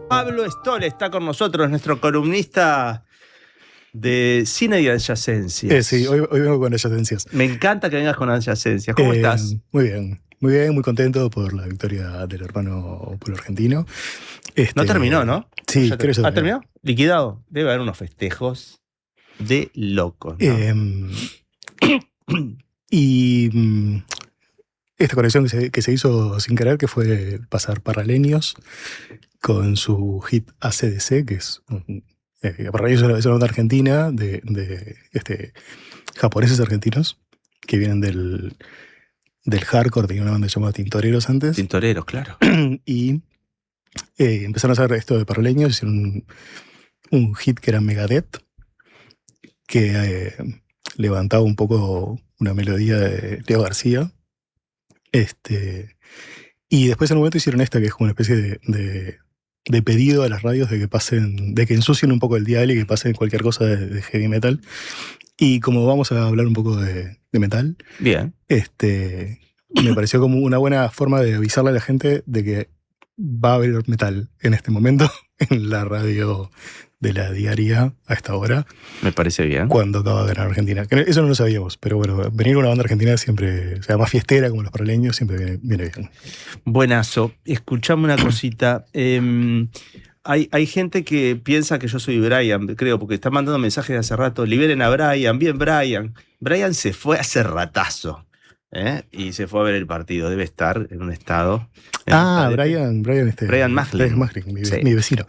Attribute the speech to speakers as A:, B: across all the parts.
A: Pablo Stoll está con nosotros, nuestro columnista de cine y adyacencias.
B: Sí, hoy vengo con adyacencias.
A: Me encanta que vengas con adyacencias. ¿Cómo estás?
B: Muy bien, muy contento por la victoria del hermano pueblo argentino.
A: No terminó, ¿no?
B: Sí, creo que se terminó.
A: ¿Terminó? Liquidado. Debe haber unos festejos de locos, ¿no?
B: Esta conexión que se hizo sin querer, que fue pasar Paraleños con su hit AC/DC, que es Paraleños es una banda argentina de japoneses argentinos que vienen del hardcore. Tenía una banda llamada Tintoreros antes.
A: Tintoreros, claro.
B: Y empezaron a hacer esto de Paraleños, hicieron un hit que era Megadeth, que levantaba un poco una melodía de Leo García. Y después en un momento hicieron esta, que es como una especie de pedido a las radios de que ensucien un poco el dial y que pasen cualquier cosa de heavy metal. Y como vamos a hablar un poco de metal,
A: bien,
B: me pareció como una buena forma de avisarle a la gente de que va a haber metal en este momento en la radio de la diaria a esta hora.
A: Me parece bien.
B: Cuando acaba de ganar Argentina. Eso no lo sabíamos, pero bueno, venir a una banda argentina siempre, o sea, más fiestera como los Paraleños, siempre viene bien.
A: Buenazo. Escuchame una cosita. Hay gente que piensa que yo soy Brian, creo, porque está mandando mensajes de hace rato. Liberen a Brian, bien Brian. Brian se fue hace ratazo. Y se fue a ver el partido. Debe estar en un estado.
B: Brian
A: Maslin.
B: Mi vecino.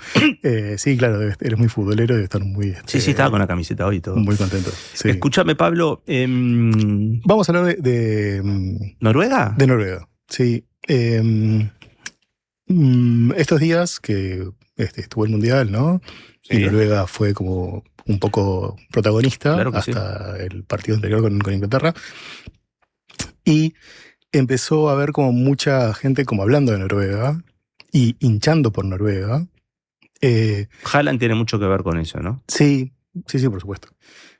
B: Sí, claro, eres muy futbolero, debe estar muy...
A: Sí, estaba con la camiseta hoy y todo.
B: Muy contento. Sí.
A: Escúchame, Pablo.
B: Vamos a hablar de
A: ¿Noruega?
B: De Noruega, sí. Estos días que estuvo el Mundial, ¿no? Sí. Y Noruega fue como un poco protagonista, claro hasta sí, el partido anterior con Inglaterra. Y empezó a haber como mucha gente como hablando de Noruega y hinchando por Noruega.
A: Haaland tiene mucho que ver con eso, ¿no?
B: Sí, por supuesto.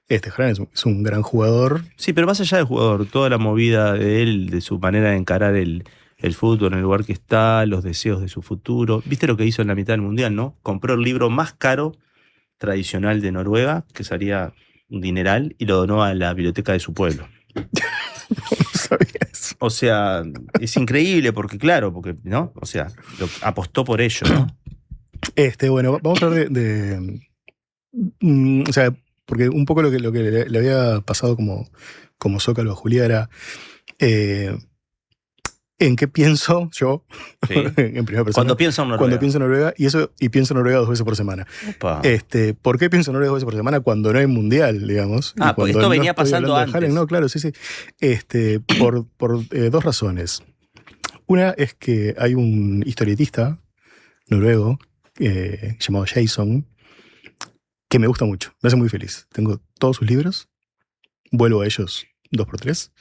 B: Haaland es un gran jugador.
A: Sí, pero más allá del jugador, toda la movida de él, de su manera de encarar el fútbol en el lugar que está, los deseos de su futuro. ¿Viste lo que hizo en la mitad del Mundial, no? Compró el libro más caro tradicional de Noruega, que salía un dineral, y lo donó a la biblioteca de su pueblo.
B: No sabía eso.
A: O sea, es increíble porque, ¿no? O sea, apostó por ello, ¿no?
B: Bueno, vamos a hablar o sea, porque un poco lo que le había pasado como zócalo a Julia era en qué pienso yo, sí, en primera persona.
A: Cuando pienso en Noruega.
B: Cuando pienso en Noruega, y pienso en Noruega 2 veces por semana.
A: Opa.
B: ¿Por qué pienso en Noruega 2 veces por semana cuando no hay mundial, digamos?
A: Porque esto venía pasando antes.
B: No, claro, sí. Por 2 razones. Una es que hay un historietista noruego llamado Jason, que me gusta mucho, me hace muy feliz. Tengo todos sus libros, vuelvo a ellos 2 por 3.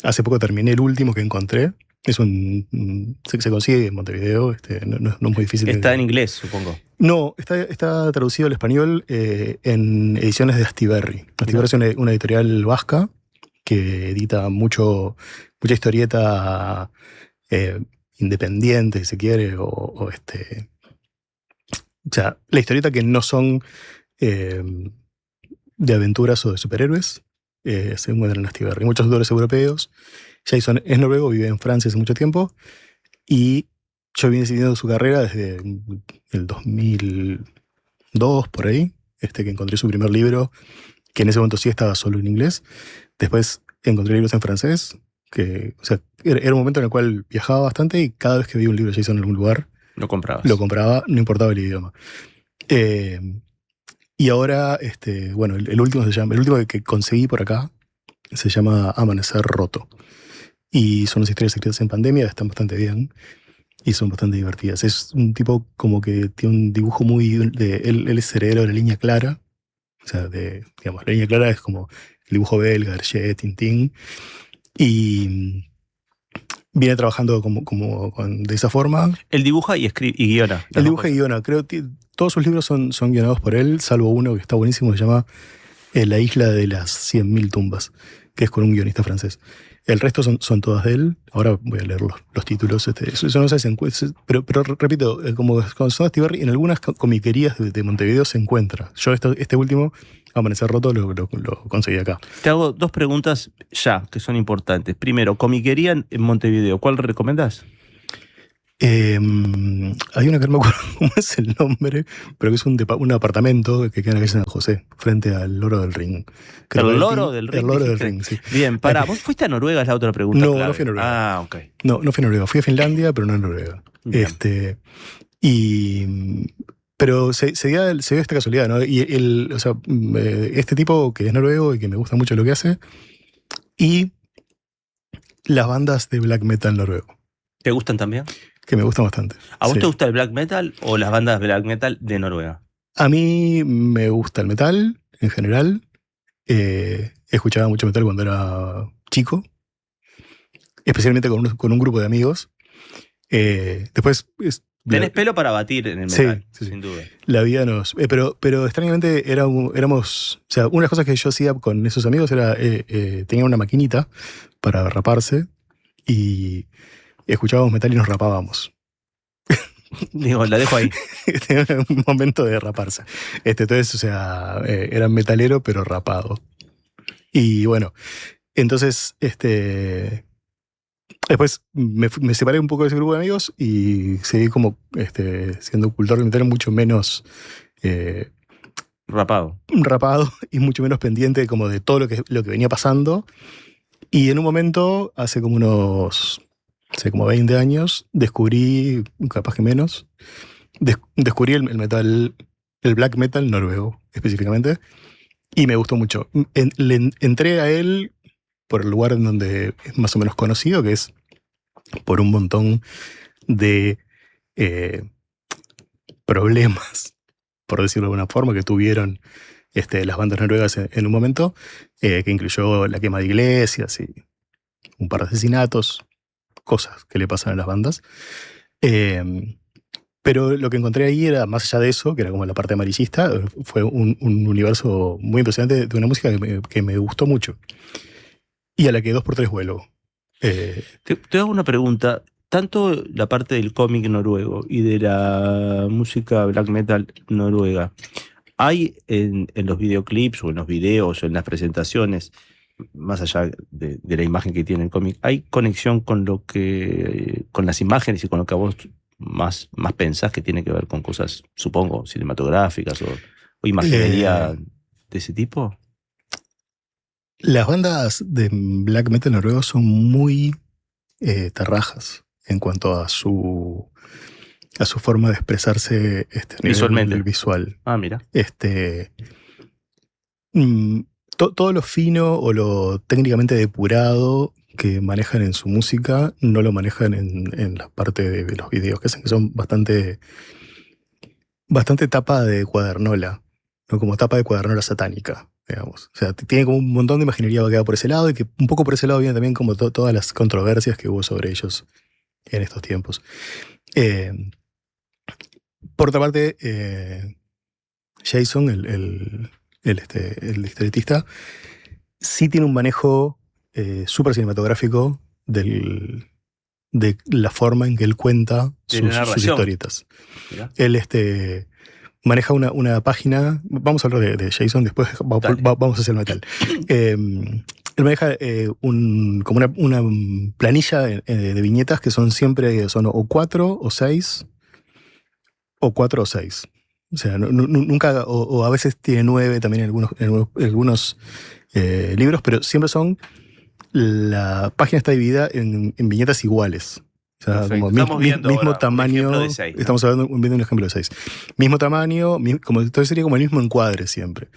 B: Hace poco terminé el último que encontré. Se consigue en Montevideo, no es muy difícil.
A: Está en inglés, supongo.
B: No, está traducido al español en ediciones de Astiberri. Astiberri es una editorial vasca que edita mucha historieta independiente, si se quiere, o sea, la historieta que no son de aventuras o de superhéroes, se encuentran en Astiberri. Muchos autores europeos. Jason es noruego, vive en Francia hace mucho tiempo, y yo vine siguiendo su carrera desde el 2002, por ahí, que encontré su primer libro, que en ese momento sí estaba solo en inglés. Después encontré libros en francés, o sea, era un momento en el cual viajaba bastante y cada vez que veía un libro de Jason en algún lugar,
A: lo
B: compraba, no importaba el idioma. Y ahora, bueno, el último que conseguí por acá se llama Amanecer Roto. Y son las historias escritas en pandemia, están bastante bien y son bastante divertidas. Es un tipo como que tiene un dibujo muy... Él es heredero de la línea clara. O sea, digamos, la línea clara es como el dibujo belga, Hergé, Tintín. Y viene trabajando de esa forma.
A: Él dibuja y guiona.
B: Él dibuja y guiona. Creo que todos sus libros son guionados por él, salvo uno que está buenísimo, que se llama La isla de las 100.000 tumbas, que es con un guionista francés. El resto son todas de él. Ahora voy a leer los títulos. Eso no sé, pero repito, como con Son Astiberri, en algunas comiquerías de Montevideo se encuentra. Yo este último, Amanecer Roto, lo conseguí acá.
A: Te hago 2 preguntas ya, que son importantes. Primero, comiquería en Montevideo, ¿cuál recomendás?
B: Hay una que no me acuerdo cómo es el nombre, pero que es un apartamento que queda en la calle San José, frente al Loro del Ring.
A: ¿El Loro del Ring?
B: El Loro del Ring, sí.
A: Bien, pará, ¿vos fuiste a Noruega? Es la otra pregunta.
B: No,
A: clave.
B: no fui a Noruega.
A: Ah, ok.
B: No fui a Noruega. Fui a Finlandia, pero no a Noruega.
A: Bien.
B: Pero se dio esta casualidad, ¿no? Y este tipo que es noruego y que me gusta mucho lo que hace, y las bandas de black metal noruego.
A: ¿Te gustan también?
B: Que me gustan bastante.
A: ¿A vos
B: sí.
A: te gusta el black metal o las bandas de black metal de Noruega?
B: A mí me gusta el metal, en general. Escuchaba mucho metal cuando era chico, especialmente con un grupo de amigos. Después...
A: Tenés pelo para batir en el metal,
B: sí.
A: sin duda.
B: La vida nos... pero extrañamente éramos... O sea, una de las cosas que yo hacía con esos amigos era... tenía una maquinita para raparse y escuchábamos metal y nos rapábamos.
A: Digo, la dejo ahí.
B: Tenía un momento de raparse. Entonces, o sea, era metalero pero rapado. Y bueno, entonces, después me separé un poco de ese grupo de amigos y seguí como siendo cultor de metal mucho menos
A: rapado
B: y mucho menos pendiente como de todo lo que venía pasando. Y en un momento, hace como 20 años, descubrí, capaz que menos, descubrí el metal, el black metal noruego específicamente, y me gustó mucho. Entré a él por el lugar en donde es más o menos conocido, que es por un montón de problemas, por decirlo de alguna forma, que tuvieron las bandas noruegas en un momento, que incluyó la quema de iglesias y un par de asesinatos, cosas que le pasan a las bandas. Pero lo que encontré ahí era, más allá de eso, que era como la parte amarillista, fue un universo muy impresionante de una música que me gustó mucho. Y a la que 2x3 vuelo.
A: Te hago una pregunta. Tanto la parte del cómic noruego y de la música black metal noruega, ¿hay en los videoclips o en los videos o en las presentaciones, más allá de la imagen que tiene el cómic, hay conexión con las imágenes y con lo que a vos más pensás que tiene que ver con cosas, supongo, cinematográficas o imaginería de ese tipo?
B: Las bandas de black metal noruego son muy tarrajas en cuanto a su forma de expresarse
A: visualmente.
B: El visual.
A: Ah, mira.
B: Todo lo fino o lo técnicamente depurado que manejan en su música no lo manejan en la parte de los videos, que son bastante tapa de cuadernola, ¿no? Como tapa de cuadernola satánica, digamos. O sea, tiene como un montón de imaginería que va por ese lado, y que un poco por ese lado viene también como todas las controversias que hubo sobre ellos en estos tiempos. Por otra parte, Jason, el historietista, sí tiene un manejo súper cinematográfico de la forma en que él cuenta sus historietas. Mira. Él maneja una página. Vamos a hablar de Jason, después vamos a hacer el metal. Él maneja como una planilla de viñetas que son siempre o 4 o 6 o 4 o 6. O sea, nunca, o a veces tiene 9 también en algunos libros, pero siempre son, la página está dividida en viñetas iguales. O sea, como mismo tamaño. De 6, ¿no? Estamos viendo un ejemplo de 6. Mismo tamaño, entonces sería como el mismo encuadre siempre.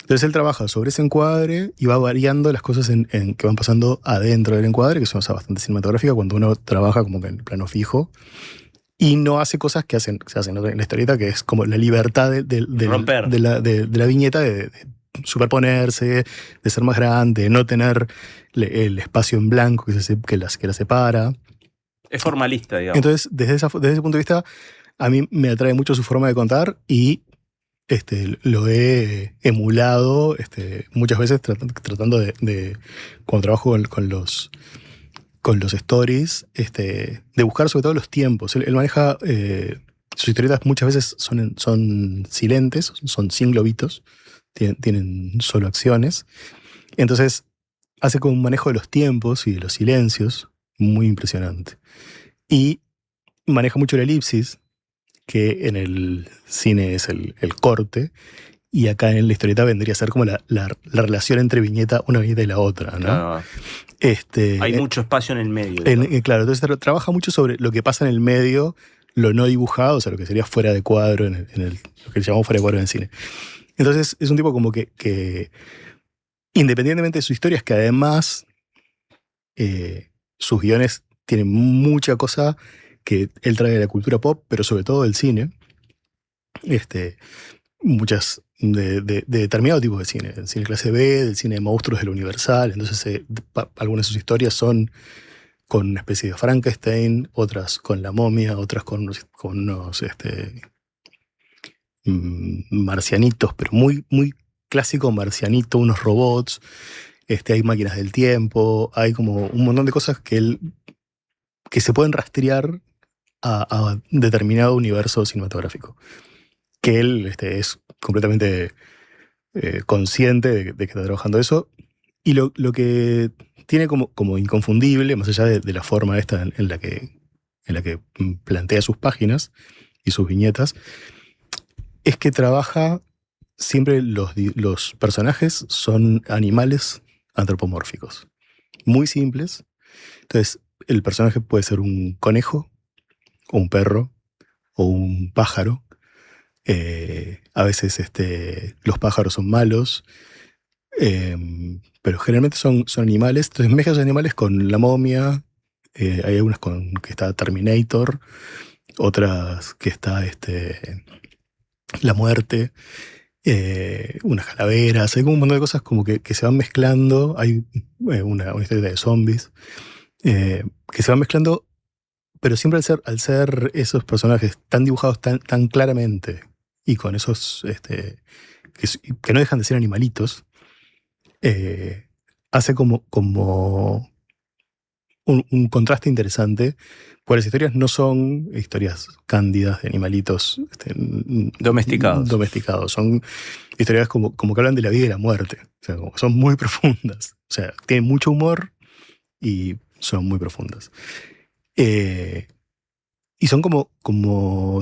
B: Entonces él trabaja sobre ese encuadre y va variando las cosas que van pasando adentro del encuadre, que es una cosa bastante cinematográfica cuando uno trabaja como que en plano fijo. Y no hace cosas que se hacen en la historieta, que es como la libertad de la viñeta de superponerse, de ser más grande, de no tener el espacio en blanco que la separa.
A: Es formalista, digamos.
B: Entonces, desde ese punto de vista, a mí me atrae mucho su forma de contar, y lo he emulado muchas veces tratando cuando trabajo con los stories, de buscar sobre todo los tiempos. Él maneja, sus historietas muchas veces son silentes, son sin globitos, tienen solo acciones. Entonces hace como un manejo de los tiempos y de los silencios muy impresionante. Y maneja mucho la elipsis, que en el cine es el corte, y acá en la historieta vendría a ser como la relación entre una viñeta y la otra, ¿no?
A: Claro. Hay mucho espacio en el medio.
B: Claro, entonces trabaja mucho sobre lo que pasa en el medio, lo no dibujado, o sea, lo que sería fuera de cuadro, lo que llamamos fuera de cuadro en el cine. Entonces es un tipo como que independientemente de sus historias, que además sus guiones tienen mucha cosa que él trae de la cultura pop, pero sobre todo del cine. Muchas de determinado tipo de cine, del cine clase B, del cine de monstruos de lo Universal. Entonces algunas de sus historias son con una especie de Frankenstein, otras con la momia, otras con unos marcianitos, pero muy, muy clásico marcianito, unos robots. Hay máquinas del tiempo, hay como un montón de cosas que se pueden rastrear a determinado universo cinematográfico. Que él es completamente consciente de que está trabajando eso. Y lo que tiene como inconfundible, más allá de la forma esta en la que plantea sus páginas y sus viñetas, es que trabaja siempre los personajes son animales antropomórficos, muy simples. Entonces, el personaje puede ser un conejo, o un perro, o un pájaro. A veces los pájaros son malos, pero generalmente son animales. Entonces mezcla los animales con la momia. Hay algunas que está Terminator, otras que está la muerte, unas calaveras. Hay como un montón de cosas como que se van mezclando. Hay una historia de zombies que se van mezclando, pero siempre al ser esos personajes tan dibujados tan claramente y con esos que no dejan de ser animalitos, hace como un contraste interesante, porque las historias no son historias cándidas de animalitos domesticados. Son historias como que hablan de la vida y la muerte. O sea, como que son muy profundas. O sea, tienen mucho humor y son muy profundas. Y son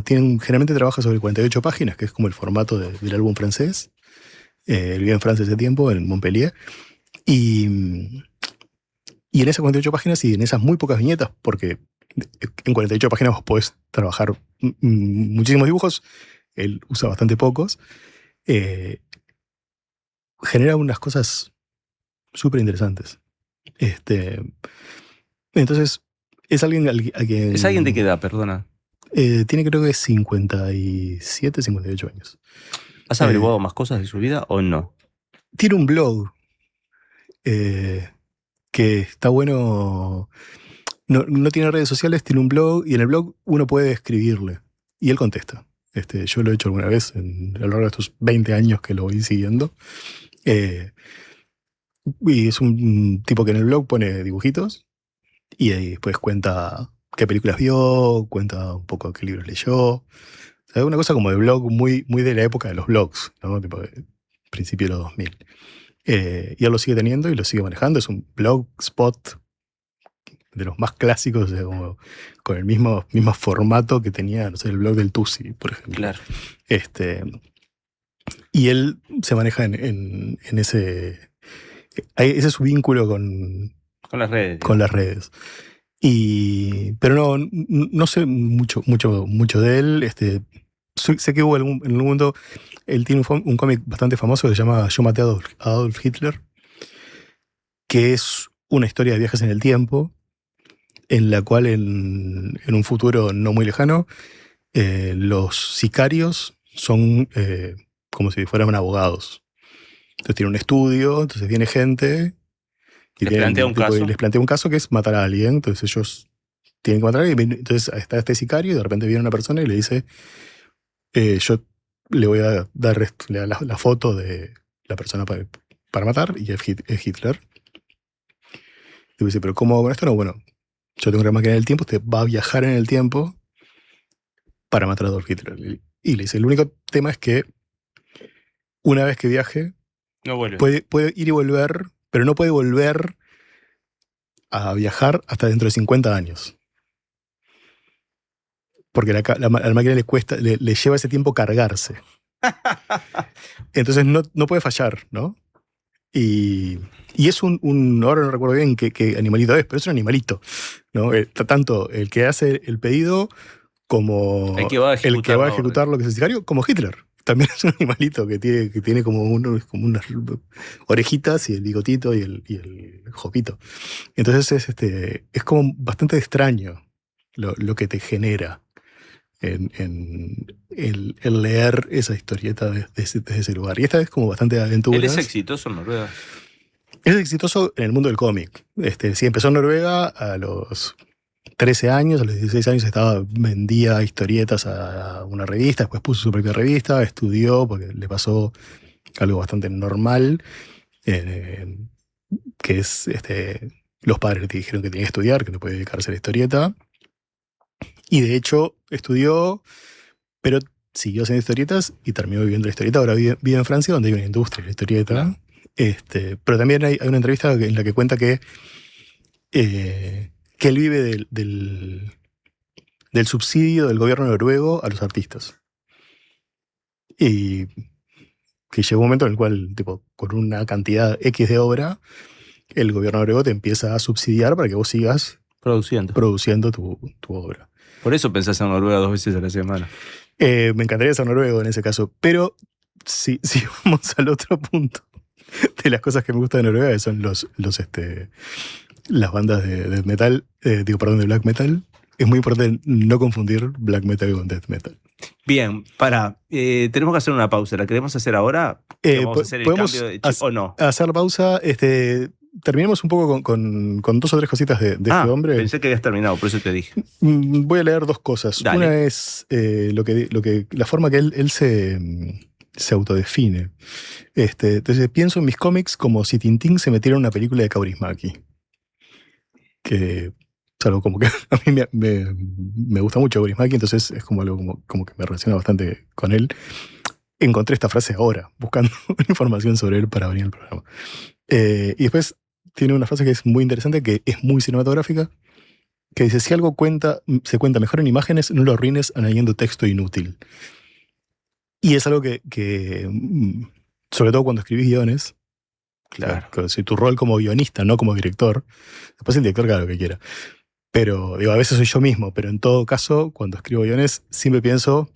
B: generalmente trabaja sobre 48 páginas, que es como el formato del álbum francés. Él vive en Francia hace tiempo, en Montpellier. Y en esas 48 páginas y en esas muy pocas viñetas, porque en 48 páginas vos podés trabajar muchísimos dibujos, él usa bastante pocos, genera unas cosas súper interesantes. Entonces, es alguien a quien...
A: ¿Es alguien de qué edad, perdona?
B: Tiene creo que 57, 58 años.
A: ¿Has averiguado más cosas de su vida o no?
B: Tiene un blog que está bueno. No tiene redes sociales, tiene un blog, y en el blog uno puede escribirle y él contesta. Yo lo he hecho alguna vez a lo largo de estos 20 años que lo voy siguiendo. Y es un tipo que en el blog pone dibujitos y ahí después cuenta qué películas vio, cuenta un poco qué libros leyó. O sea, una cosa como de blog muy, muy de la época de los blogs, ¿no? Tipo de principio de los 2000. Y él lo sigue teniendo y lo sigue manejando. Es un blogspot de los más clásicos, o sea, como con el mismo formato que tenía, no sé, el blog del Tusi, por ejemplo.
A: Claro.
B: Y él se maneja en ese... Ese es su vínculo con
A: las redes.
B: Con las redes. Pero no sé mucho de él. Sé que hubo en algún momento, él tiene un cómic bastante famoso que se llama Yo maté a Adolf Hitler, que es una historia de viajes en el tiempo, en la cual en un futuro no muy lejano, los sicarios son como si fueran abogados. Entonces tiene un estudio, entonces viene gente y les plantea un caso que es matar a alguien. Entonces ellos tienen que matar a alguien. Entonces está este sicario y de repente viene una persona y le dice, yo le voy a dar la foto de la persona para matar y es Hitler. Y dice, pero ¿cómo hago con esto? No, bueno, yo tengo una máquina del tiempo, usted va a viajar en el tiempo para matar a Adolf Hitler. Y le dice, el único tema es que una vez que viaje,
A: No vuelve.
B: puede ir y volver, pero no puede volver a viajar hasta dentro de 50 años. Porque la máquina le lleva ese tiempo cargarse. Entonces no puede fallar, ¿no? Y es ahora no recuerdo bien qué animalito es, pero es un animalito, ¿no? Tanto el que hace el pedido como
A: el que va a
B: ejecutar lo que es necesario, como Hitler. También es un animalito que tiene como unas orejitas y el bigotito y el jopito. Entonces es como bastante extraño lo que te genera en el leer esa historieta desde ese lugar. Y esta vez como bastante aventuras.
A: Él es exitoso en Noruega.
B: Es exitoso en el mundo del cómic. Sí, empezó en Noruega a los 13 años, a los 16 años vendía historietas a una revista, después puso su propia revista, estudió, porque le pasó algo bastante normal, que es los padres le dijeron que tenía que estudiar, que no podía dedicarse a la historieta. Y de hecho estudió, pero siguió haciendo historietas y terminó viviendo la historieta. Ahora vive en Francia, donde hay una industria de la historieta.
A: Claro.
B: Pero también hay una entrevista en la que cuenta que él vive del subsidio del gobierno noruego a los artistas. Y que llegó un momento en el cual, tipo, con una cantidad X de obra, el gobierno noruego te empieza a subsidiar para que vos sigas produciendo tu obra.
A: Por eso pensás en Noruega 2 veces a la semana.
B: Me encantaría ser noruego en ese caso, pero si vamos al otro punto de las cosas que me gustan de Noruega, que son las bandas de death metal, de black metal, es muy importante no confundir black metal con death metal.
A: Bien, tenemos que hacer una pausa. ¿La queremos hacer ahora? ¿Vamos a hacer el cambio de chip o no?
B: Hacer la pausa, terminemos un poco con 2 o 3 cositas de este hombre.
A: Pensé que habías terminado, por eso te dije.
B: Voy a leer 2 cosas.
A: Dale.
B: Una es la forma que él se autodefine. Entonces pienso en mis cómics como si Tintín se metiera en una película de Kaurismäki. Que es algo como que a mí me gusta mucho Kaurismäki, entonces es como algo como que me relaciona bastante con él. Encontré esta frase ahora, buscando información sobre él para venir al programa. Y después tiene una frase que es muy interesante, que es muy cinematográfica, que dice, si algo se cuenta mejor en imágenes, no lo arruines añadiendo texto inútil. Y es algo que sobre todo cuando escribís guiones,
A: claro.
B: Si tu rol como guionista, no como director, después el director haga lo que quiera. Pero a veces soy yo mismo, pero en todo caso, cuando escribo guiones, siempre pienso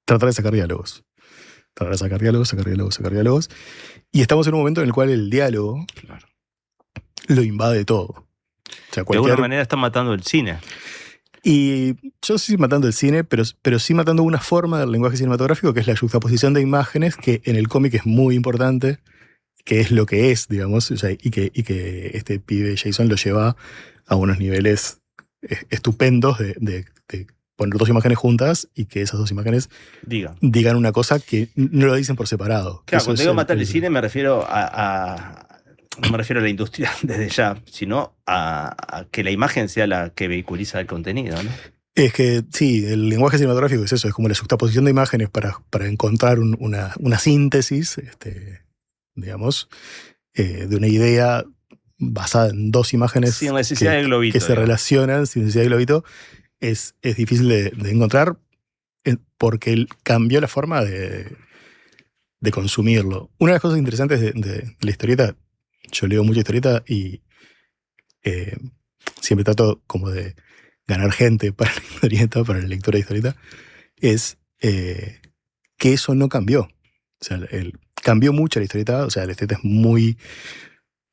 B: tratar de sacar diálogos. Tratar de sacar diálogos. Y estamos en un momento en el cual el diálogo lo invade todo. O sea,
A: de alguna manera está matando el cine.
B: Y yo no sé si matando el cine, pero sí matando una forma del lenguaje cinematográfico, que es la juxtaposición de imágenes, que en el cómic es muy importante, que es lo que es, digamos, o sea, y que este pibe Jason lo lleva a unos niveles estupendos de poner 2 imágenes juntas y que esas 2 imágenes digan una cosa que no lo dicen por separado.
A: Claro, cuando digo matar el cine me refiero no me refiero a la industria desde ya, sino a que la imagen sea la que vehiculiza el contenido, ¿no?
B: Es que sí, el lenguaje cinematográfico es eso, es como la juxtaposición de imágenes para encontrar una síntesis, digamos, de una idea basada en 2 imágenes
A: sin necesidad de globito,
B: que se relacionan sin necesidad de globito. Es difícil de encontrar porque él cambió la forma de consumirlo. Una de las cosas interesantes de la historieta, yo leo mucha historieta y siempre trato como de ganar gente para la historieta, para la lectura de historieta, es que eso no cambió. O sea, cambió mucho la historieta, o sea, la historieta es muy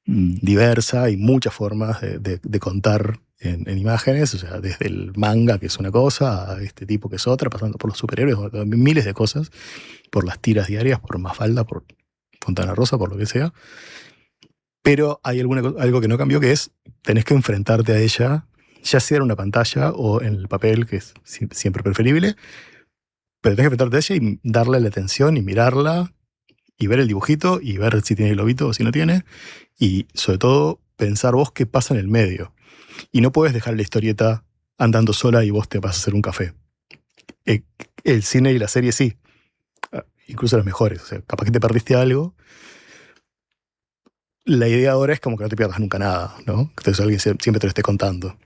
B: diversa y muchas formas de contar en imágenes, o sea, desde el manga, que es una cosa, a este tipo que es otra, pasando por los superhéroes, miles de cosas, por las tiras diarias, por Mafalda, por Fontana Rosa, por lo que sea. Pero hay algo que no cambió, que es tenés que enfrentarte a ella, ya sea en una pantalla o en el papel, que es siempre preferible, Pero tenés que prestarte a ella y darle la atención y mirarla y ver el dibujito y ver si tiene globito o si no tiene. Y sobre todo pensar vos qué pasa en el medio. Y no puedes dejar la historieta andando sola y vos te vas a hacer un café. El cine y la serie sí. Incluso los mejores. O sea, capaz que te perdiste algo. La idea ahora es como que no te pierdas nunca nada, ¿no? Entonces alguien siempre te lo esté contando.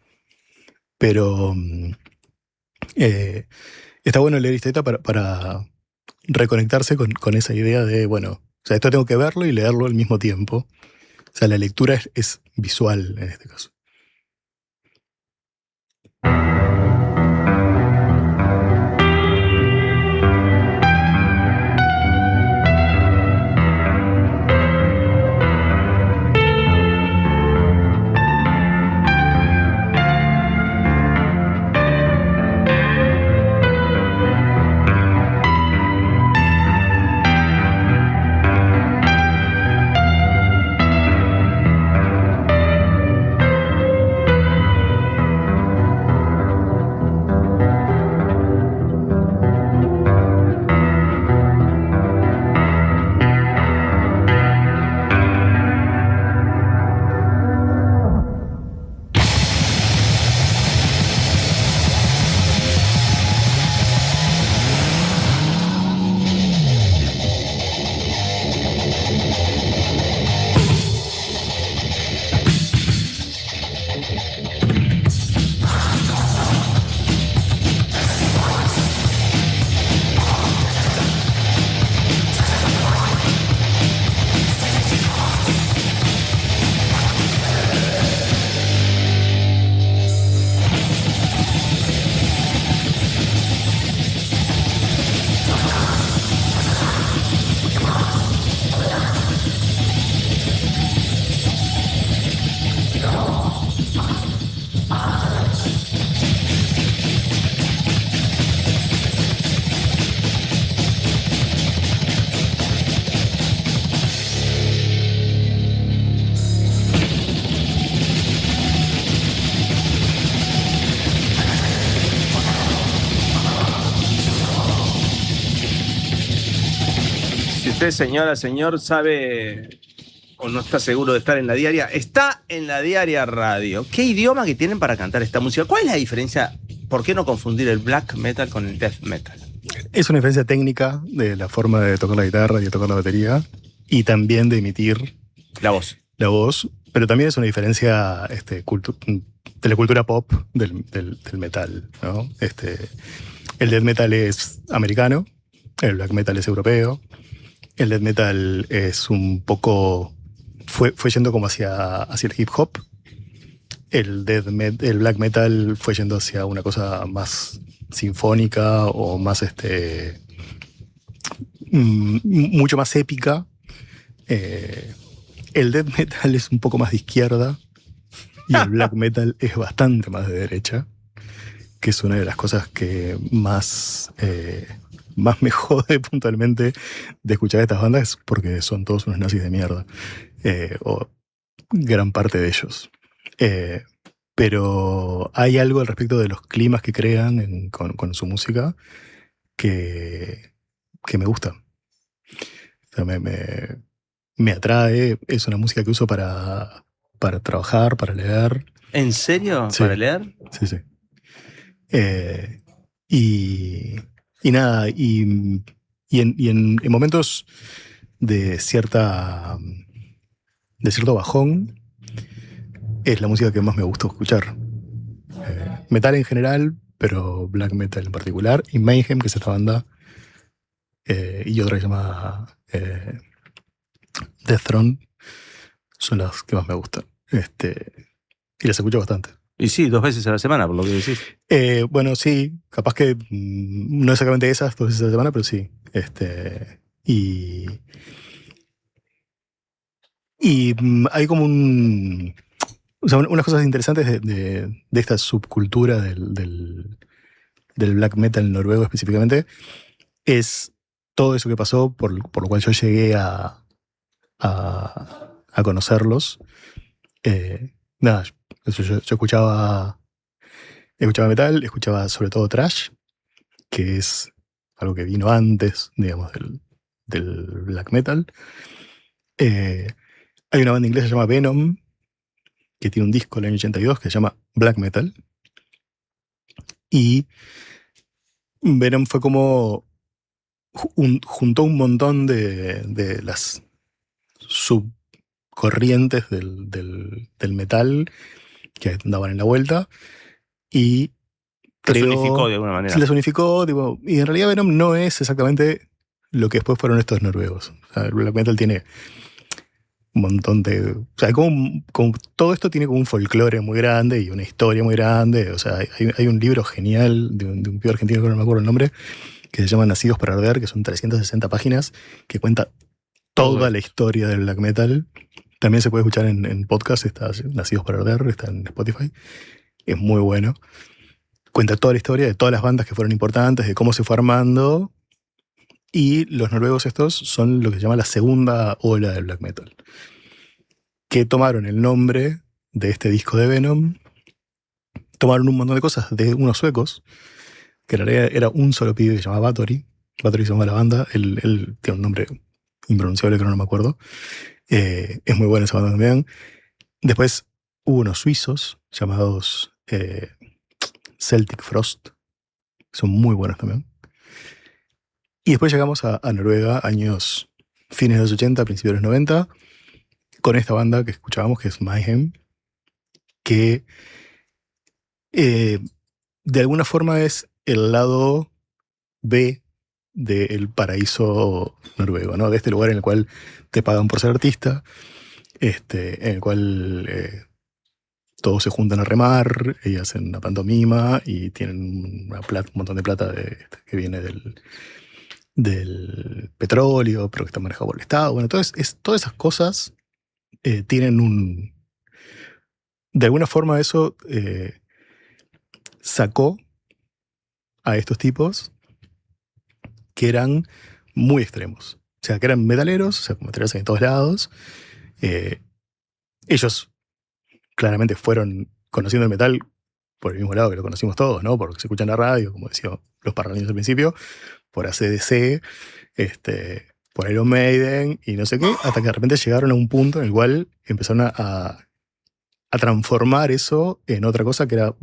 B: Pero está bueno leer historieta para reconectarse con esa idea de, bueno, o sea, esto tengo que verlo y leerlo al mismo tiempo. O sea, la lectura es visual en este caso.
A: Si usted, señora, señor, sabe o no está seguro de estar en la diaria, está en la diaria radio. ¿Qué idioma que tienen para cantar esta música? ¿Cuál es la diferencia? ¿Por qué no confundir el black metal con el death metal?
B: Es una diferencia técnica de la forma de tocar la guitarra y de tocar la batería y también de emitir
A: La voz.
B: la voz, pero también es una diferencia de la cultura pop del metal, ¿no? El death metal es americano, el black metal es europeo, el death metal es un poco... fue yendo como hacia el hip hop, el black metal fue yendo hacia una cosa más sinfónica o más mucho más épica. El death metal es un poco más de izquierda y el black metal es bastante más de derecha, que es una de las cosas que más me jode puntualmente de escuchar estas bandas, porque son todos unos nazis de mierda, o gran parte de ellos. Pero hay algo al respecto de los climas que crean con su música que me gusta. O sea, me atrae, es una música que uso para trabajar, para leer.
A: ¿En serio?
B: Sí.
A: ¿Para leer?
B: Sí, sí. Y nada, y en momentos de cierto bajón, es la música que más me gusta escuchar. Metal en general, pero black metal en particular, y Mayhem, que es esta banda, y otra que se llama Death Throne, son las que más me gustan. Y las escucho bastante.
A: Y sí, 2 veces a la semana, por lo que decís.
B: Bueno, sí, capaz que no exactamente esas 2 veces a la semana, pero sí. Hay como unas cosas interesantes de esta subcultura del black metal noruego específicamente, es todo eso que pasó, por lo cual yo llegué a conocerlos. Nada, eso yo escuchaba metal, escuchaba sobre todo thrash, que es algo que vino antes, digamos, del black metal. Hay una banda inglesa que se llama Venom, que tiene un disco del año 82 que se llama Black Metal. Y Venom fue como juntó un montón de las subcorrientes del metal que andaban en la vuelta y
A: Las unificó de alguna manera.
B: Sí, las unificó, tipo, y en realidad Venom no es exactamente lo que después fueron estos noruegos. O sea, el black metal tiene un montón de... O sea, como todo esto tiene como un folclore muy grande y una historia muy grande. O sea, hay un libro genial de un pibe argentino que no me acuerdo el nombre, que se llama Nacidos para Arder, que son 360 páginas, que cuenta toda la historia del black metal. También se puede escuchar en podcast, está Nacidos para Arder, está en Spotify. Es muy bueno. Cuenta toda la historia de todas las bandas que fueron importantes, de cómo se fue armando. Y los noruegos estos son lo que se llama la segunda ola del black metal, que tomaron el nombre de este disco de Venom, tomaron un montón de cosas de unos suecos, que en realidad era un solo pibe que se llamaba Bathory. Bathory se llama la banda, él tiene un nombre impronunciable que no me acuerdo. Es muy buena esa banda también. Después hubo unos suizos llamados Celtic Frost, son muy buenos también. Y después llegamos a Noruega, fines de los 80, principios de los 90, con esta banda que escuchábamos, que es Mayhem, que de alguna forma es el lado B del paraíso noruego, ¿no? De este lugar en el cual te pagan por ser artista, en el cual todos se juntan a remar y hacen una pantomima y tienen un montón de plata que viene del petróleo, pero que está manejado por el Estado. Bueno, todas esas cosas tienen de alguna forma eso sacó a estos tipos que eran muy extremos. O sea, que eran metaleros, o sea, metaleros en todos lados. Ellos claramente fueron conociendo el metal por el mismo lado que lo conocimos todos, ¿no? Porque se escucha en la radio, como decía los parlantes al principio, por AC/DC, por Iron Maiden y no sé qué, hasta que de repente llegaron a un punto en el cual empezaron a transformar eso en otra cosa que era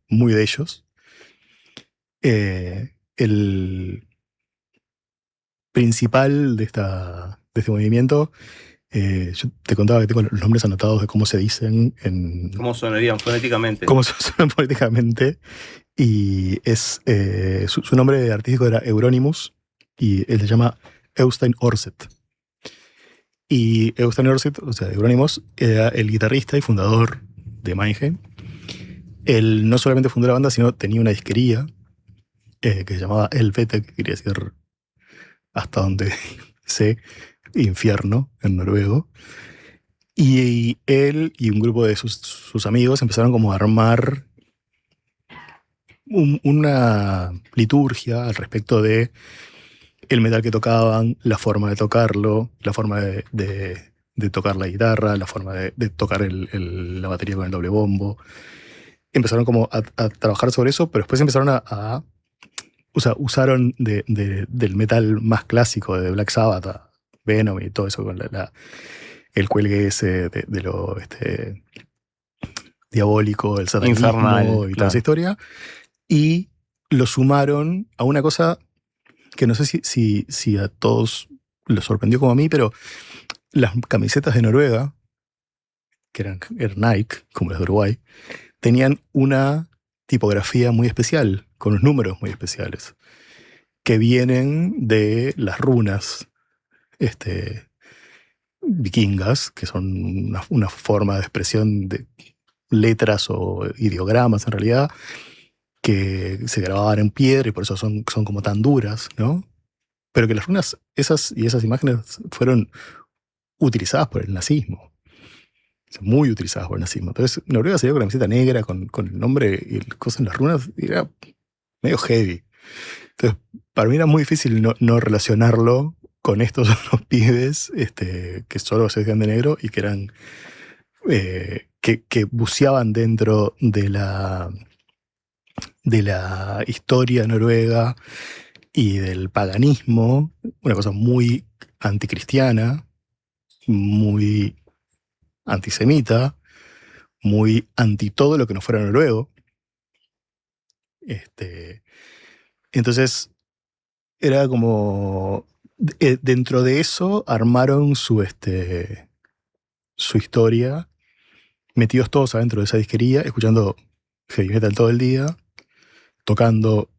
B: muy de ellos. El principal de este movimiento, yo te contaba que tengo los nombres anotados de cómo se dicen
A: ¿Cómo sonarían fonéticamente?
B: Cómo suenan fonéticamente. Y su nombre artístico era Euronymous y él se llama Eustein Aarseth. Y Eustein Aarseth, o sea, Euronymous, era el guitarrista y fundador de Mayhem. Él no solamente fundó la banda, sino tenía una disquería que se llamaba Helvete, que quería decir hasta donde sé, infierno en noruego. Y él y un grupo de sus amigos empezaron como a armar una liturgia al respecto de el metal que tocaban, la forma de tocarlo, la forma de tocar la guitarra, la forma de tocar la batería con el doble bombo. Empezaron como a trabajar sobre eso, pero después empezaron usaron del metal más clásico, de Black Sabbath, a Venom y todo eso, con el cuelgue ese de lo diabólico, el satanismo
A: infernal,
B: y
A: claro,
B: toda esa historia, y lo sumaron a una cosa que no sé si a todos los sorprendió como a mí, pero las camisetas de Noruega, que eran Nike, como las de Uruguay, tenían una tipografía muy especial, con unos números muy especiales, que vienen de las runas vikingas, que son una forma de expresión de letras o ideogramas en realidad, que se grababan en piedra y por eso son como tan duras, ¿no? Pero que las runas, esas imágenes fueron utilizadas por el nazismo. Muy utilizadas por el nazismo. Entonces, Noruega salió con la camiseta negra, con el nombre y cosas en las runas, y era medio heavy. Entonces, para mí era muy difícil no relacionarlo con estos otros pibes que solo se vestían de negro y que eran que buceaban dentro de la historia noruega y del paganismo, una cosa muy anticristiana, muy antisemita, muy anti todo lo que no fuera noruego. Entonces, era como... dentro de eso armaron su historia, metidos todos adentro de esa disquería, escuchando heavy metal todo el día, tocando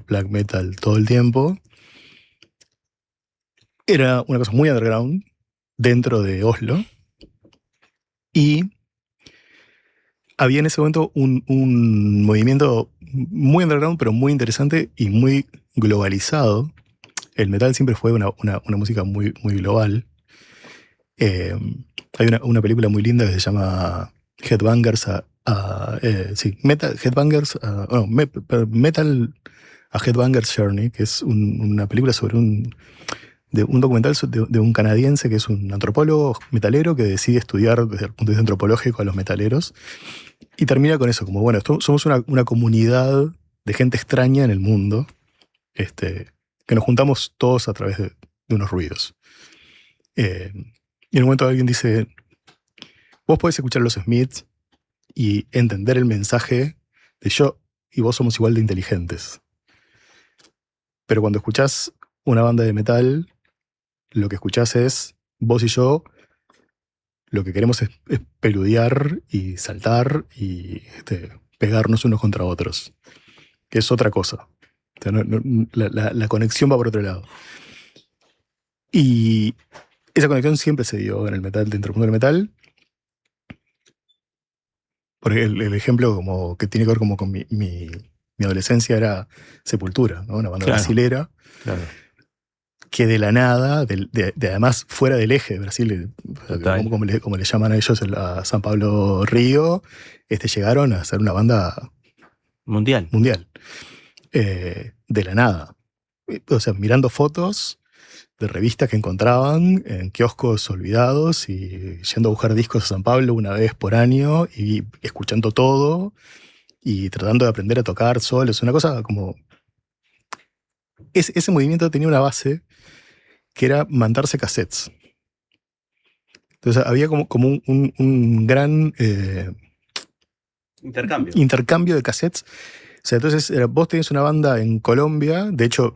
B: black metal todo el tiempo. Era una cosa muy underground dentro de Oslo. Y había en ese momento un movimiento muy underground, pero muy interesante y muy globalizado. El metal siempre fue una música muy, muy global. Hay una película muy linda que se llama Headbangers Metal a Headbangers Journey, que es una película sobre un documental de un canadiense que es un antropólogo metalero que decide estudiar desde el punto de vista antropológico a los metaleros y termina con eso, como bueno, somos una comunidad de gente extraña en el mundo, que nos juntamos todos a través de unos ruidos. Y en un momento alguien dice, vos podés escuchar a los Smiths y entender el mensaje de yo y vos somos igual de inteligentes. Pero cuando escuchás una banda de metal, lo que escuchás es vos y yo, lo que queremos es peludear y saltar y pegarnos unos contra otros, que es otra cosa. O sea, la conexión va por otro lado. Y esa conexión siempre se dio en el metal, dentro del mundo del metal. Porque el ejemplo como que tiene que ver como con mi adolescencia era Sepultura, ¿no? Una banda brasilera.
A: Claro.
B: Que de la nada, además fuera del eje de Brasil, como le llaman a ellos a San Pablo Río, llegaron a ser una banda
A: mundial.
B: De la nada. O sea, mirando fotos de revistas que encontraban en kioscos olvidados y yendo a buscar discos a San Pablo una vez por año y escuchando todo y tratando de aprender a tocar solos. Una cosa como... Ese movimiento tenía una base que era mandarse cassettes. Entonces había como un gran intercambio de cassettes. O sea, entonces vos tenés una banda en Colombia, de hecho,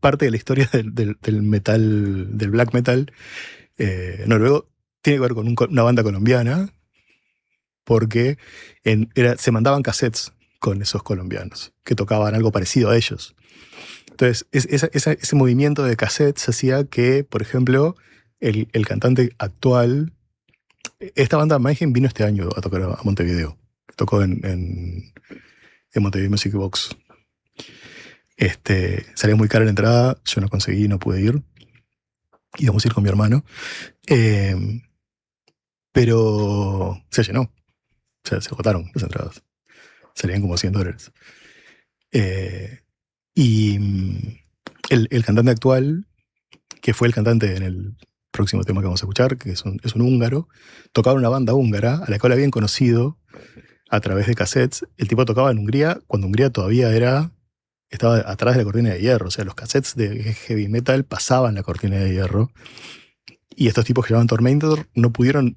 B: parte de la historia del metal, del black metal noruego, tiene que ver con una banda colombiana, porque se mandaban cassettes con esos colombianos, que tocaban algo parecido a ellos. Entonces, ese movimiento de cassettes hacía que, por ejemplo, el cantante actual... Esta banda Mayhem vino este año a tocar a Montevideo. Tocó en Montevideo Music Box. Salía muy cara la entrada, yo no conseguí, no pude ir. Íbamos a ir con mi hermano. Pero se llenó. O sea, se agotaron las entradas. Salían como $100. Y el cantante actual, que fue el cantante en el próximo tema que vamos a escuchar, que es un húngaro, tocaba en una banda húngara a la cual habían conocido a través de cassettes. El tipo tocaba en Hungría cuando Hungría todavía estaba atrás de la cortina de hierro. O sea, los cassettes de heavy metal pasaban la cortina de hierro. Y estos tipos que llamaban Tormentor no pudieron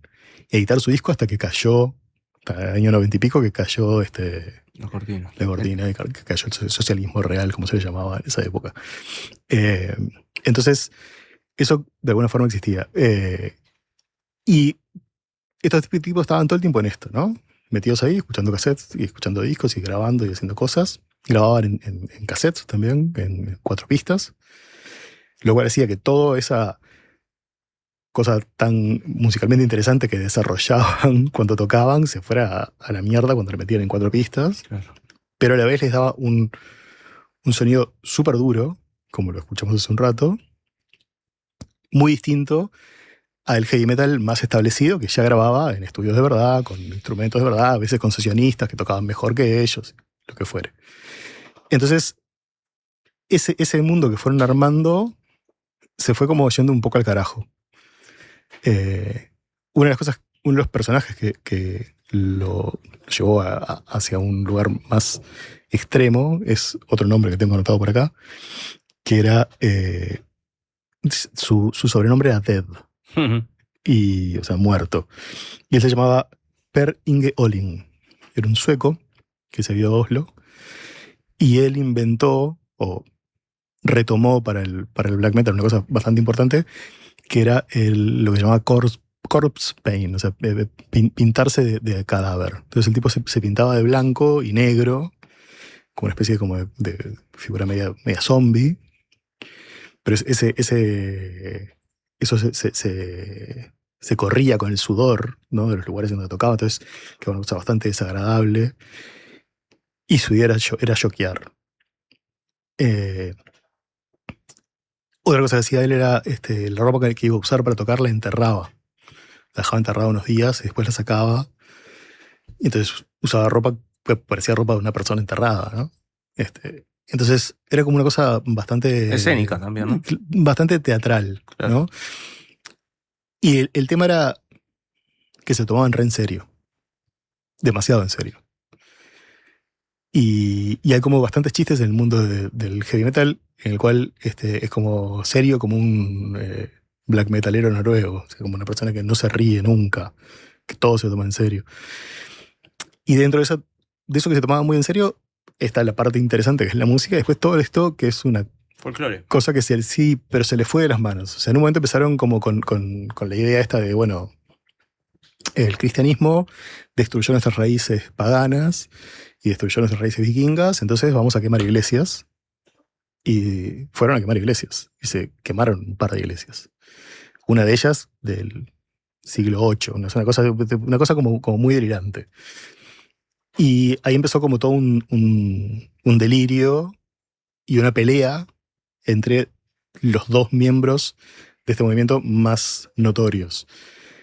B: editar su disco hasta que cayó, hasta el año 90 y pico, que cayó la cortina, que cayó el socialismo real, como se le llamaba en esa época. Entonces, eso de alguna forma existía. Y estos tipos estaban todo el tiempo en esto, ¿no? Metidos ahí, escuchando cassettes y escuchando discos y grabando y haciendo cosas. Grababan en cassettes también, en 4 pistas. Lo cual hacía que toda esa cosa tan musicalmente interesante que desarrollaban cuando tocaban se fuera a la mierda cuando le metían en 4 pistas.
A: Claro.
B: Pero a la vez les daba un sonido súper duro, como lo escuchamos hace un rato, muy distinto al heavy metal más establecido, que ya grababa en estudios de verdad, con instrumentos de verdad, a veces con sesionistas que tocaban mejor que ellos, lo que fuere. Entonces, ese mundo que fueron armando se fue como yendo un poco al carajo. Uno de los personajes que lo llevó hacia un lugar más extremo, es otro nombre que tengo anotado por acá, que era, su sobrenombre era Dead, o sea, muerto. Y él se llamaba Per Inge Olin. Era un sueco que se vio a Oslo, y él inventó, o retomó para el black metal una cosa bastante importante, que era lo que se llamaba corpse paint, o sea, pintarse de cadáver. Entonces el tipo se pintaba de blanco y negro, como una especie de, como de figura media zombie, pero eso se corría con el sudor, ¿no?, de los lugares donde tocaba, entonces que era una cosa bastante desagradable, y su idea era choquear. Otra cosa que hacía él era, la ropa que iba a usar para tocar la enterraba. La dejaba enterrada unos días y después la sacaba. Y entonces usaba ropa que parecía ropa de una persona enterrada, ¿no? Entonces era como una cosa bastante...
A: Escénica también, ¿no?
B: Bastante teatral,
A: Claro.
B: ¿no? Y el tema era que se tomaban re en serio. Demasiado en serio. Y hay como bastantes chistes en el mundo del heavy metal, en el cual es como serio, como un black metalero noruego, o sea, como una persona que no se ríe nunca, que todo se toma en serio. Y dentro de eso que se tomaba muy en serio está la parte interesante, que es la música, y después todo esto que es una
A: Folclore.
B: cosa que sí, pero se le fue de las manos. O sea, en un momento empezaron como con la idea esta de, bueno, el cristianismo destruyó nuestras raíces paganas y destruyó nuestras raíces vikingas, entonces vamos a quemar iglesias. Y fueron a quemar iglesias. Y se quemaron un par de iglesias. Una de ellas del siglo VIII. Una cosa como muy delirante. Y ahí empezó como todo un delirio y una pelea entre los dos miembros de este movimiento más notorios.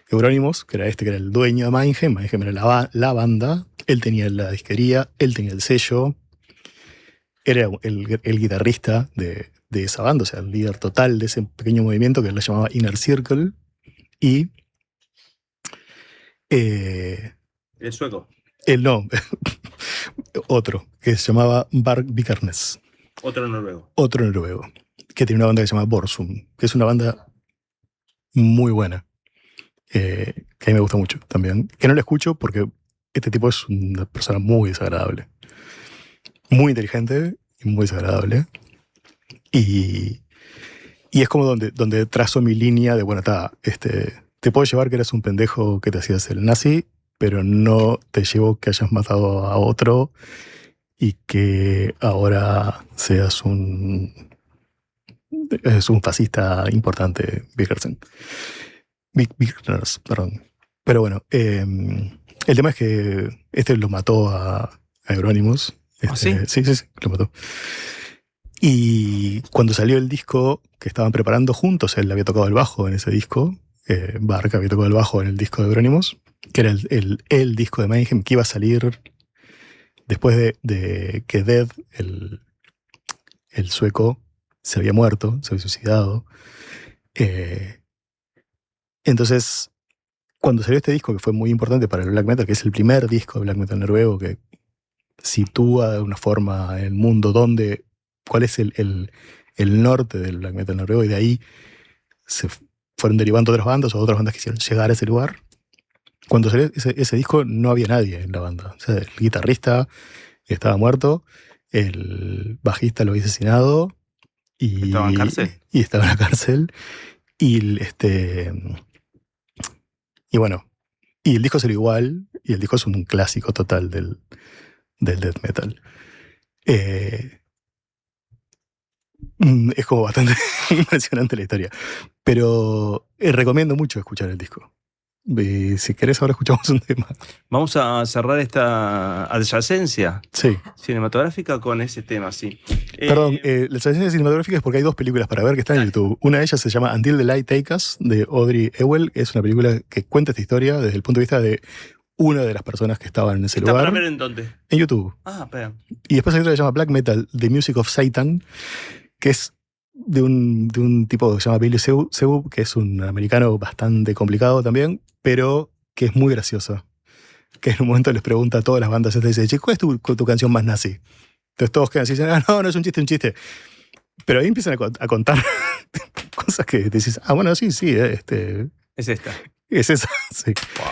B: Euronymous, que era el dueño de Mayhem era la banda, él tenía la disquería, él tenía el sello, era el guitarrista de esa banda, o sea, el líder total de ese pequeño movimiento que él le llamaba Inner Circle, y
A: El sueco.
B: él no, otro, que se llamaba Varg Vikernes.
A: Otro noruego.
B: Otro noruego, que tiene una banda que se llama Borsum, que es una banda muy buena, que a mí me gusta mucho también, que no la escucho porque este tipo es una persona muy desagradable, muy inteligente y muy desagradable, y es como donde trazo mi línea de, bueno, te puedo llevar que eres un pendejo que te hacías el nazi, pero no te llevo que hayas matado a otro y que ahora seas un fascista importante, Vikernes, perdón. Pero bueno, el tema es que lo mató a Euronymous.
A: ¿Sí?
B: Sí, lo mató. Y cuando salió el disco que estaban preparando juntos, él había tocado el bajo en ese disco, Varg había tocado el bajo en el disco de Euronymous, que era el disco de Mayhem que iba a salir después de que Dead, el sueco, se había muerto, se había suicidado. Entonces, cuando salió este disco, que fue muy importante para el black metal, que es el primer disco de black metal noruego que sitúa de una forma en el mundo cuál es el norte del black metal noruego, y de ahí se fueron derivando otras bandas, o otras bandas quisieron llegar a ese lugar. Cuando salió ese disco no había nadie en la banda. O sea, el guitarrista estaba muerto, el bajista lo había asesinado y
A: ¿Estaba en cárcel?
B: Y estaba en la cárcel. Y bueno, y el disco salió igual, y el disco es un clásico total del death metal. Es como bastante impresionante la historia. Pero recomiendo mucho escuchar el disco. Si querés, ahora escuchamos un tema.
A: Vamos a cerrar esta adyacencia cinematográfica con ese tema, sí.
B: Perdón, la adyacencia cinematográfica es porque hay dos películas para ver que están en YouTube. Una de ellas se llama Until the Light Take Us, de Audrey Ewell. Es una película que cuenta esta historia desde el punto de vista de una de las personas que estaban en ese lugar.
A: ¿Está para ver en dónde?
B: En YouTube.
A: Ah, espera.
B: Y después hay otra que se llama Black Metal, The Music of Satan, que es de un tipo que se llama Billy Sebu, que es un americano bastante complicado también, pero que es muy graciosa. que en un momento les pregunta a todas las bandas, dice, che, ¿cuál es tu canción más nazi? Entonces todos quedan así, dicen, no es un chiste. Pero ahí empiezan a contar cosas que decís, bueno, sí,
A: Es esta.
B: es esa, sí.
A: Wow.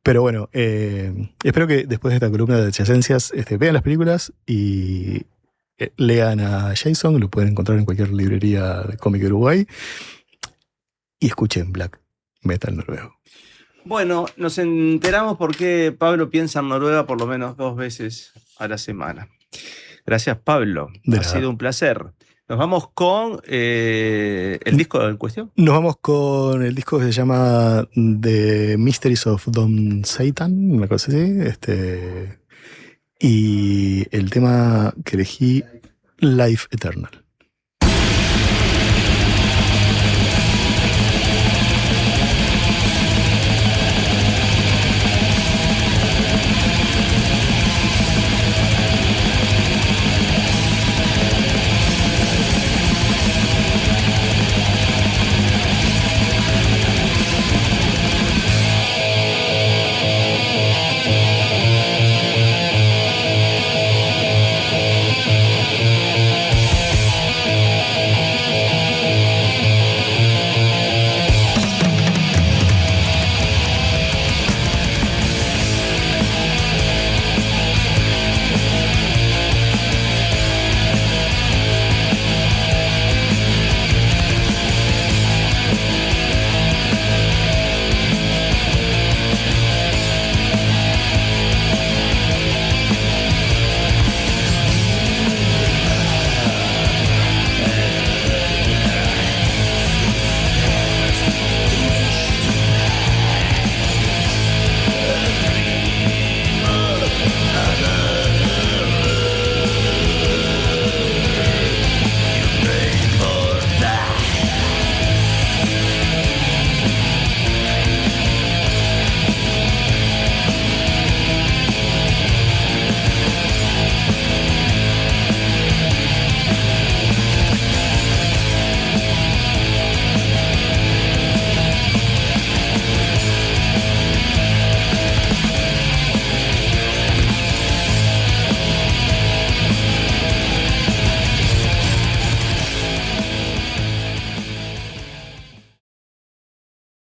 B: Pero bueno, espero que después de esta columna de adyacencias vean las películas y lean a Jason, lo pueden encontrar en cualquier librería de cómic de Uruguay, y escuchen Black Metal noruego.
A: Bueno, nos enteramos por qué Pablo piensa en Noruega por lo menos 2 veces a la semana. Gracias, Pablo.
B: De
A: Ha
B: nada.
A: sido un placer. Nos vamos con el disco en cuestión.
B: Nos vamos con el disco que se llama The Mysteries of Dom Satan, una cosa así. Y el tema que elegí, Life Eternal.